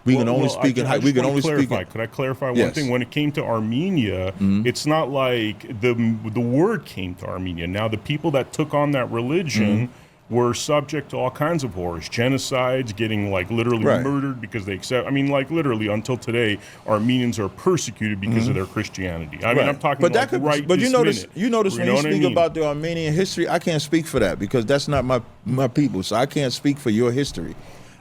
We can only speak in. We can only speak. Could I clarify one thing? When it came to Armenia, it's not like the word came to Armenia. Now the people that took on that religion were subject to all kinds of horrors, genocides, getting like literally murdered because they accept. I mean, like literally until today, Armenians are persecuted because of their Christianity. I mean, I'm talking but about but you notice when you speak about the Armenian history, I can't speak for that because that's not my people. So I can't speak for your history.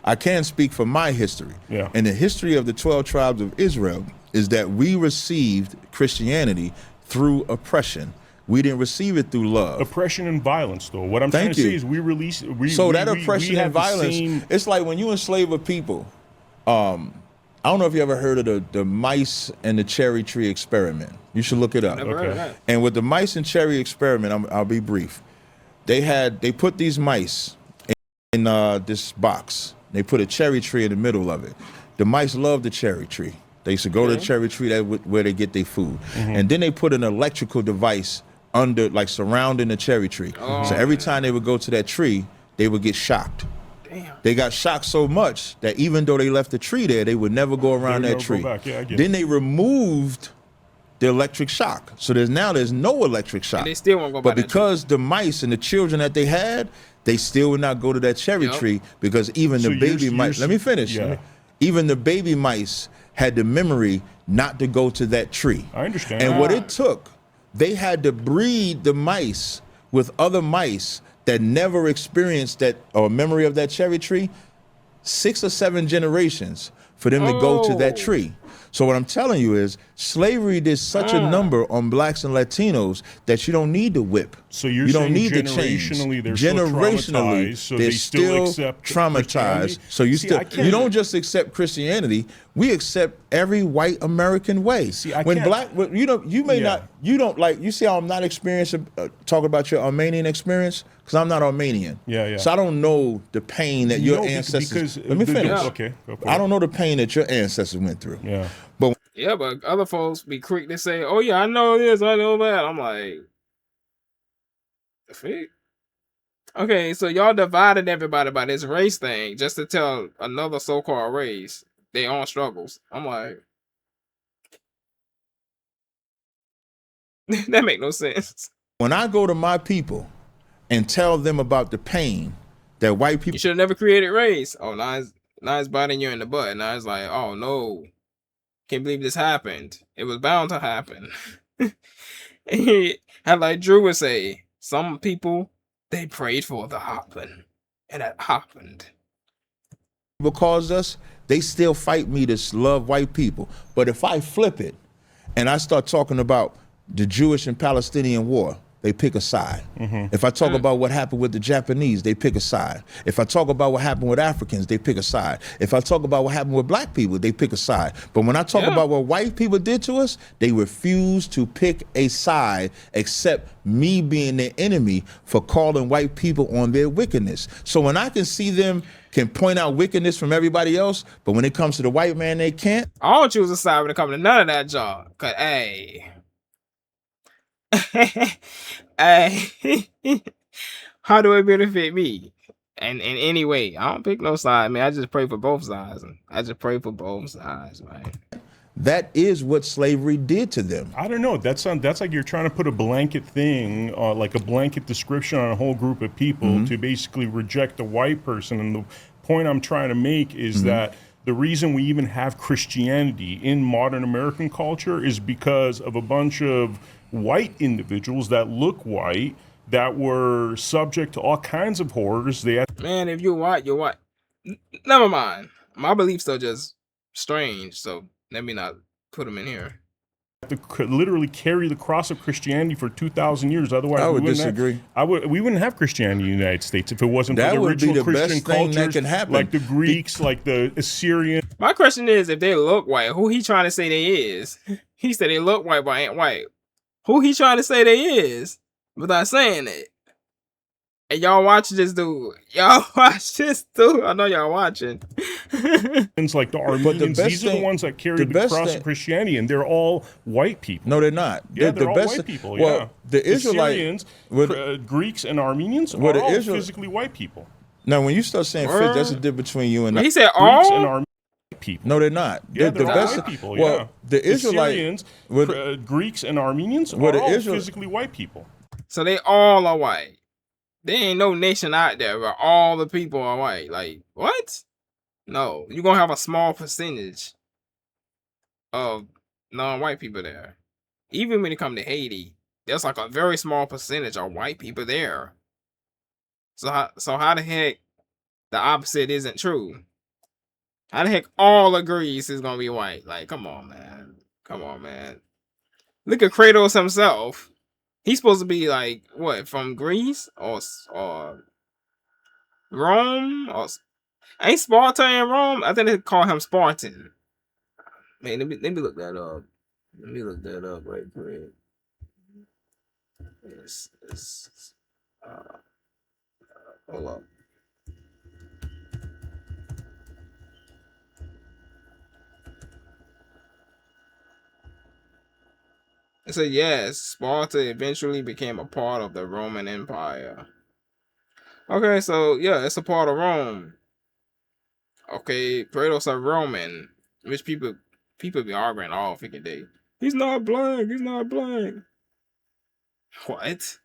I can speak for my history. Yeah. And the history of the 12 tribes of Israel is that we received Christianity through oppression. We didn't receive it through love. Oppression and violence, though. What I'm trying to say is that oppression and violence, it's like when you enslave a people. I don't know if you ever heard of the mice and the cherry tree experiment. You should look it up. Never heard of that. And with the mice and cherry experiment, I'll be brief. They put these mice in this box. They put a cherry tree in the middle of it. The mice loved the cherry tree. They used to go to the cherry tree where they get their food. And then they put an electrical device under, like surrounding the cherry tree. So every time they would go to that tree, they would get shocked. Damn. They got shocked so much that even though they left the tree there, they would never go around that tree. Then they removed the electric shock. So there's no electric shock. And they still won't go by But because the mice and the children that they had, they still would not go to that cherry tree because even the baby mice, let me finish. Even the baby mice had the memory not to go to that tree. I understand. And what it took, they had to breed the mice with other mice that never experienced that or memory of that cherry tree, 6 or 7 generations for them to go to that tree. So what I'm telling you is slavery did such a number on blacks and Latinos that you don't need to whip. So you don't need to change. Generationally, They're still accept traumatized. So you don't just accept Christianity. We accept every white American way. See, you see how I'm not experienced talking about your Armenian experience because I'm not Armenian. So I don't know the pain that your ancestors. Let me finish. Okay. I don't know the pain that your ancestors went through. But other folks be quick to say, "Oh yeah, I know this, I know that." I'm like, the fake. Okay, so y'all divided everybody by this race thing just to tell another so-called race their own struggles. I'm like, that make no sense. When I go to my people and tell them about the pain that white people, you should have never created race. Oh, now it's biting you in the butt. Now it's like, oh no. Can't believe this happened. It was bound to happen. And like Drew would say, some people, they prayed for it to happen. And it happened. People caused us, they still fight me to love white people. But if I flip it and I start talking about the Jewish and Palestinian war, they pick a side. If I talk about what happened with the Japanese, they pick a side. If I talk about what happened with Africans, they pick a side. If I talk about what happened with black people, they pick a side. But when I talk about what white people did to us, they refuse to pick a side except me being their enemy for calling white people on their wickedness. So when I can see them can point out wickedness from everybody else, but when it comes to the white man, they can't. I don't choose a side when it comes to none of that job. Cause hey. How do it benefit me? And in any way, I don't pick no side, man. I just pray for both sides. Man. That is what slavery did to them. I don't know. That's like you're trying to put a blanket thing, like a blanket description on a whole group of people to basically reject the white person. And the point I'm trying to make is that the reason we even have Christianity in modern American culture is because of a bunch of white individuals that look white that were subject to all kinds of horrors. Man, if you're white, you're white. Never mind. My beliefs are just strange, so let me not put them in here. To literally carry the cross of Christianity for 2,000 years. Otherwise, I would disagree. We wouldn't have Christianity in the United States if it wasn't for the original Christian cultures, like the Greeks, like the Assyrians. My question is, if they look white, who he trying to say they is? He said they look white, but ain't white. Who he trying to say they is without saying it? And y'all watch this dude. I know y'all watching. It's like the Armenians. These are the ones that carry the cross of Christianity, and they're all white people. No, they're not. They're all white people. Well, the Israelites, Greeks, and Armenians are all physically white people. Now, when you start saying that's the difference between you and he said all. Greeks and Armenians. people. No, they're not. Yeah, the they're all white people. Yeah. The Israelite, Assyrians, Greeks, and Armenians are all physically white people. So they all are white. There ain't no nation out there where all the people are white. Like, what? No, you're gonna have a small percentage of non-white people there. Even when it comes to Haiti, there's like a very small percentage of white people there. So how the heck the opposite isn't true? How the heck all of Greece is gonna be white? Like, come on, man. Come on, man. Look at Kratos himself. He's supposed to be like what, from Greece or Rome, or ain't Sparta in Rome? I think they call him Spartan. Man, let me look that up. Let me look that up right quick. Hold up. It said yes, Sparta eventually became a part of the Roman Empire. Okay, so yeah, it's a part of Rome. Okay, Kratos are Roman, which people be arguing all freaking day. He's not black. He's not black. What?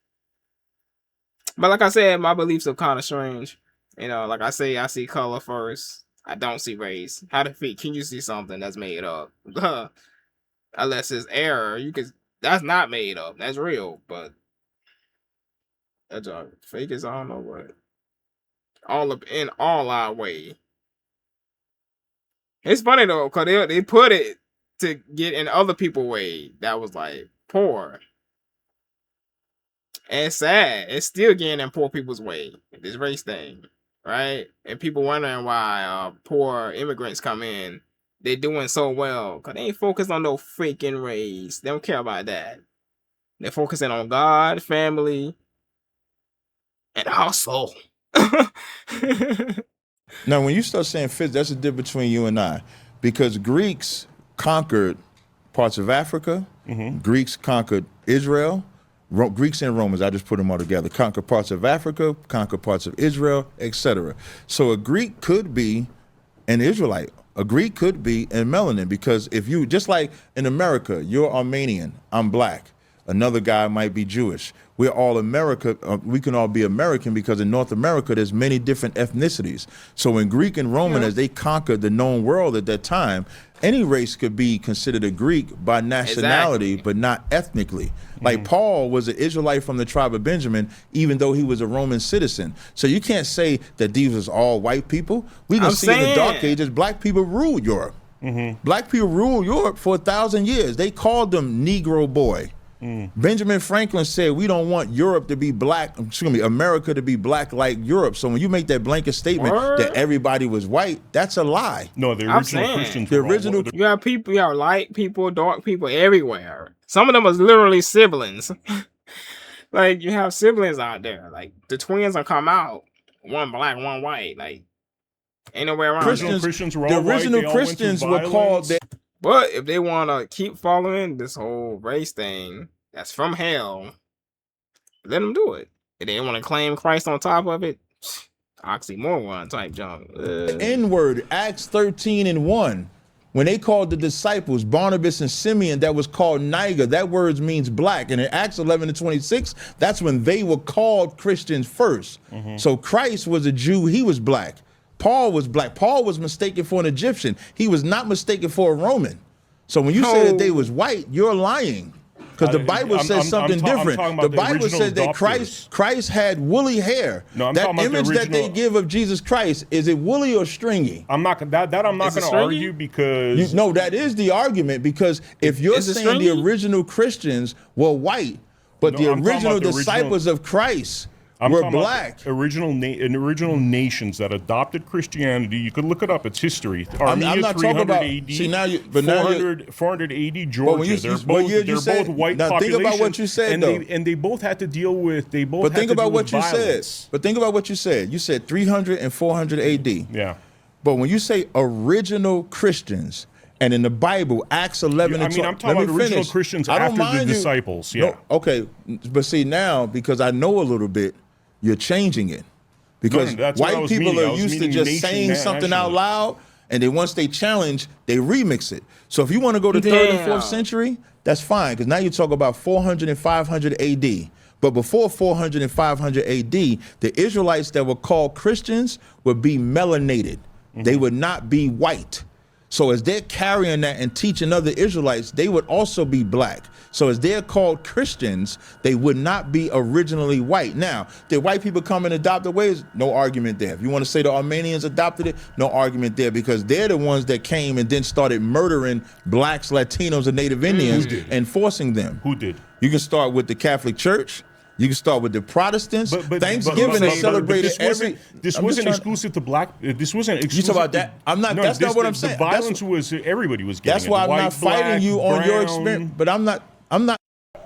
But like I said, my beliefs are kind of strange. You know, like I say, I see color first. I don't see race. How the freak can you see something that's made up? Unless it's error, that's not made up. That's real, but that's fake as I don't know what. All up in all our way. It's funny though, cause they put it to get in other people's way that was like poor. And it's sad. It's still getting in poor people's way. This race thing, right? And people wondering why poor immigrants come in. They're doing so well, cause they ain't focused on no freaking race. They don't care about that. They're focusing on God, family, and hustle. Now, when you start saying fifth, that's the difference between you and I, because Greeks conquered parts of Africa. Mm-hmm. Greeks conquered Israel. Greeks and Romans, I just put them all together. Conquered parts of Africa, conquered parts of Israel, etc. So a Greek could be an Israelite. A Greek could be a melanin, because if you, just like in America, you're Armenian, I'm black. Another guy might be Jewish. We're all America. We can all be American because in North America, there's many different ethnicities. So in Greek and Roman, as they conquered the known world at that time, any race could be considered a Greek by nationality, but not ethnically. Like Paul was an Israelite from the tribe of Benjamin, even though he was a Roman citizen. So you can't say that these was all white people. We can see in the Dark Ages, black people ruled Europe. Black people ruled Europe for 1,000 years. They called them Negro boy. Benjamin Franklin said, we don't want Europe to be black, America to be black like Europe. So when you make that blanket statement that everybody was white, that's a lie. No, the original Christians the original. You have people, you have light people, dark people everywhere. Some of them are literally siblings. Like, you have siblings out there. Like, the twins will come out, one black, one white. Like, ain't nowhere around. Christians were all the original white. Christians were called. But if they want to keep following this whole race thing that's from hell, let them do it. If they want to claim Christ on top of it, oxymoron type junk. N-word, Acts 13:1. When they called the disciples, Barnabas and Simeon, that was called Niger. That word means black. And in Acts 11:26, that's when they were called Christians first. So Christ was a Jew, he was black. Paul was black. Paul was mistaken for an Egyptian. He was not mistaken for a Roman. So when you say that they was white, you're lying. Because the Bible says something different. The Bible says that Christ had woolly hair. No, that image that they give of Jesus Christ, is it woolly or stringy? I'm not going to argue, because no, that is the argument, because if you're saying the original Christians were white, but the original disciples of Christ were black. Original nations that adopted Christianity. You could look it up. It's history. Armenia, I'm not 300 about, AD. See, now 400 AD Georgia. They're both white now populations. Think about what you said, and they both had to deal with. But think about what you said. But think about what you said. You said 300 and 400 AD. Yeah. But when you say original Christians, and in the Bible, Acts 11 and 12. I'm talking about original Christians after the disciples. Yeah. No, okay, but see now, because I know a little bit, you're changing it. Because white people are used to just saying something out loud, And then once they challenge, they remix it. So if you want to go to 3rd and 4th century, that's fine, because now you talk about 400 and 500 AD. But before 400 and 500 AD, the Israelites that were called Christians would be melanated. They would not be white. So as they're carrying that and teaching other Israelites, they would also be black. So as they're called Christians, they would not be originally white. Now, did white people come and adopt the ways? No argument there. If you want to say the Armenians adopted it, no argument there, because they're the ones that came and then started murdering blacks, Latinos, and Native Indians and forcing them. Who did? You can start with the Catholic Church. You can start with the Protestants. Thanksgiving is celebrated every. This wasn't exclusive to black. This wasn't exclusive. You talk about that? I'm not. No, that's not what I'm saying. The violence was everybody was getting. That's why I'm not fighting you on your experience. But I'm not.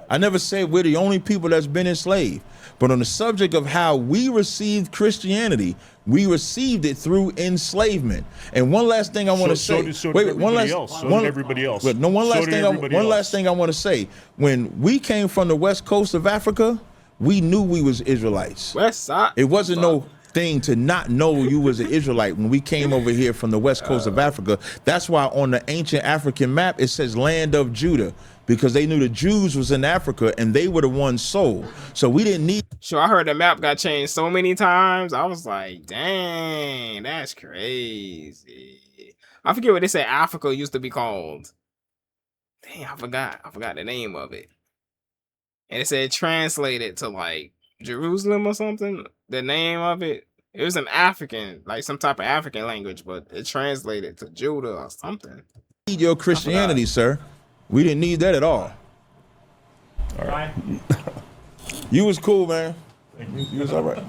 I never said we're the only people that's been enslaved. But on the subject of how we received Christianity, we received it through enslavement. And one last thing I want to say. One last thing I want to say. When we came from the west coast of Africa, we knew we was Israelites. West side. It wasn't no thing to not know you was an Israelite when we came over here from the west coast of Africa. That's why on the ancient African map it says land of Judah, because they knew the Jews was in Africa and they were the ones sold. So we didn't need. Sure, I heard the map got changed so many times. I was like, dang, that's crazy. I forget what they said Africa used to be called. Dang, I forgot the name of it. And it said translated to like Jerusalem or something. The name of it. It was an African, like some type of African language, but it translated to Judah or something. Need your Christianity, sir. We didn't need that at all. All right. You was cool, man. You was all right.